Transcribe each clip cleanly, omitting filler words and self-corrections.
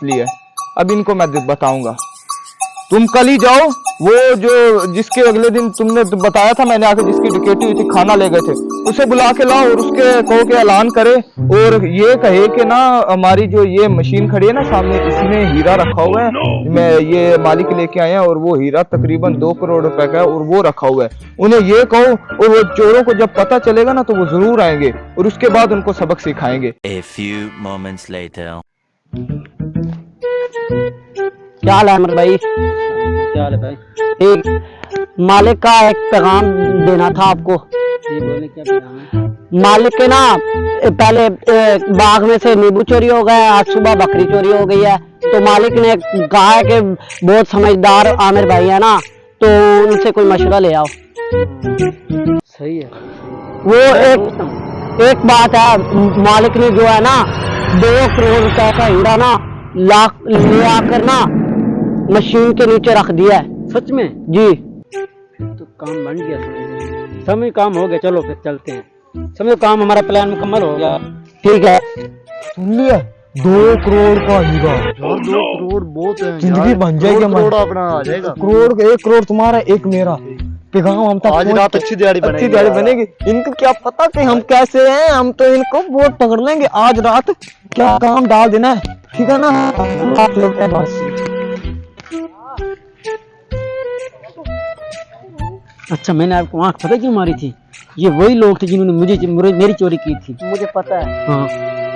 लिए अब इनको मैं बताऊंगा। तुम कल ही जाओ, वो जो जिसके अगले दिन तुमने बताया था मैंने आके, जिसकी डकैती हुई थी, खाना ले गए थे, उसे बुला के लाओ और उसके कहो के ऐलान करे और ये कहे कि ना हमारी जो ये मशीन खड़ी है ना सामने, इसमें हीरा रखा हुआ है, मैं ये मालिक लेके आए हैं और वो हीरा तकरीबन 2 करोड़ रुपए का है और वो रखा हुआ है। उन्हें ये कहो और वो चोरों को जब पता चलेगा ना तो वो जरूर आएंगे और उसके बाद उनको सबक सिखाएंगे। A few moments later. क्या हाल है अमर भाई? क्या हाल है भाई? एक मालिक का एक पैगाम देना था आपको। ये बोले क्या पैगाम है? मालिक के ना पहले बाग में से नींबू चोरी हो गया, आज सुबह बकरी चोरी हो गई है, तो मालिक ने कहा है कि बहुत समझदार आमिर भाई है ना, तो उनसे कोई मशवरा ले आओ। सही है। वो एक बात है, मालिक ने जो है ना 2 करोड़ रुपए का हीरा ना लाख ले आकर ना मशीन के नीचे रख दिया है। सच में? जी। तो काम बन गया, समय काम हो गया, चलो फिर चलते हैं। समझो काम हमारा प्लान मुकम्मल हो गया। ठीक है। सुन लिया, 2 करोड़ का हीरा यार 2 करोड़ बहुत है, जिंदगी बन जाएगी। करोड़ अपना आ जाएगा। करोड़ 1 करोड़ तुम्हारा, 1 मेरा। पैगाम हम तक आज रात अच्छी दिहाड़ी बनेगी। इनको क्या पता कि हम कैसे हैं, हम तो इनको बहुत पकड़ लेंगे आज रात। क्या काम डाल देना है, ठीक है ना? आप लोग हैं बस। अच्छा, मैंने आपको आंख पता क्यों मारी थी? ये वही लोग थे जिन्होंने मेरी चोरी की थी। मुझे पता है। हाँ,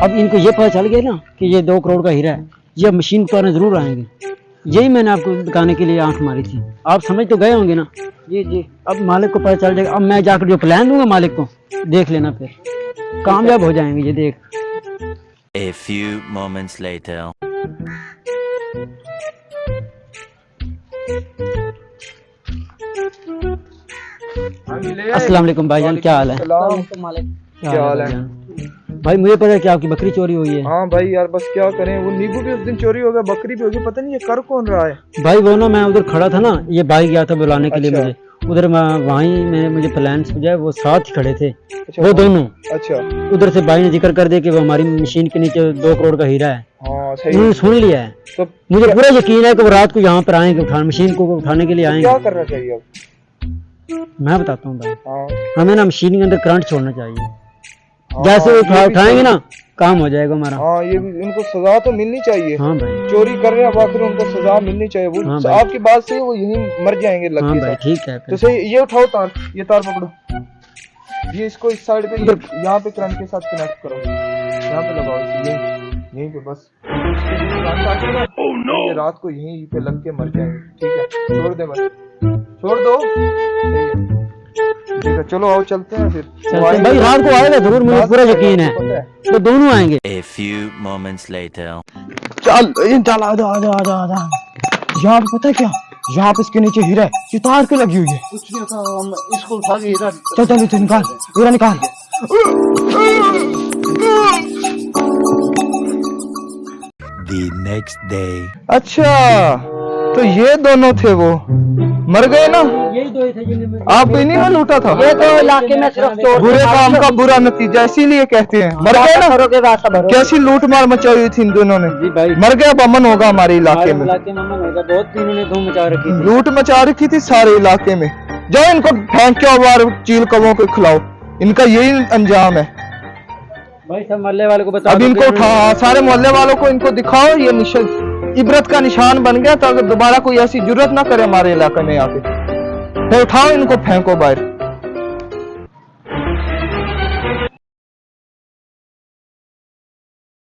अब इनको ये पता चल गया ना कि ये 2 करोड़ का हीरा है, ये मशीन उतारने जरूर आएंगे। यही मैंने आपको दिखाने के लिए आंख मारी थी। आप समझ तो गए होंगे ना? जी जी। अब मालिक को पता चल जाएगा। अब मैं जाकर जो प्लान दूंगा मालिक को, देख लेना, फिर कामयाब हो जाएंगे ये देख। A few moments later. अस्सलाम वालेकुम भाईजान, क्या हाल है? क्या हाल है भाई? मुझे पता है कि आपकी बकरी चोरी हुई है। हाँ भाई यार, बस क्या करें, वो नींबू भी उस दिन चोरी हो गया, बकरी भी हो गई, पता नहीं ये कर कौन रहा है। भाई वो ना मैं उधर खड़ा था ना, ये भाई गया था बुलाने के लिए मुझे उधर, वहीं में मुझे प्लान समझा, वो साथ ही खड़े थे। वो दोनों। अच्छा। उधर से भाई ने जिक्र कर दिया कि वो हमारी मशीन के नीचे 2 करोड़ का हीरा है। उन्होंने सुन लिया है, तो मुझे पूरा यकीन है कि वो रात को यहाँ पर आएंगे, मशीन को उठाने के लिए आएंगे। क्या करना चाहिए अब? मैं बताता हूँ भाई, हमें ना मशीन के अंदर करंट छोड़ना चाहिए। जैसे वो उठाएंगे ना, काम हो जाएगा हमारा। हाँ, ये भी इनको सजा तो मिलनी चाहिए। हाँ भाई, चोरी कर रहे हैं, आखिर उनको सजा मिलनी चाहिए। वो हाँ आपकी बात से वो यहीं मर जाएंगे लग हाँ के भाई, ठीक है। तो सही, ये उठाओ तार, ये तार पकड़ो, ये इसको इस साइड पे, यहाँ पे करंट के साथ कनेक्ट करो, यहाँ पे लगाओ, यहीं पे बस। ये रात को यहीं पे लग के मर जाएंगे। ठीक है, छोड़ दे, बस छोड़ दो। ठीक है, चलो आओ चलते हैं फिर। भाई रात को आएगा जरूर, मुझे पूरा यकीन है, तो दोनों आएंगे। A few moments later. चल आजा। यहाँ पे पता है क्या, यहाँ पे इसके नीचे हीरा है, ये तार के लगी हुई है। कुछ नहीं होता, हम इसको उठा के हीरा। चल निकाल, हीरा निकाल। The next day. अच्छा, तो ये दोनों थे, वो मर गए ना? यही दो थे जिन्हें आप इन्हीं में लूटा था? ये तो इलाके में सिर्फ चोर बुरे काम का बुरा नतीजा, इसीलिए कहते हैं। मर गए ना? कैसी लूट मार मचाई हुई थी इन दोनों ने। जी भाई, मर गया, अमन होगा हमारे इलाके में। बहुत इन्होंने धूम मचा रखी थी, लूट मचा रखी थी सारे इलाके में। जाओ इनको फेंक के बार चील कौवों को खिलाओ, इनका यही अंजाम है। भाई सब मोहल्ले वालों को बता। अब इनको उठा, सारे मोहल्ले वालों को इनको दिखाओ, ये इबरत का निशान बन गया, तो अगर दोबारा कोई ऐसी जुर्रत ना करे हमारे इलाके में आके। तो उठाओ इनको, फेंको बाहर।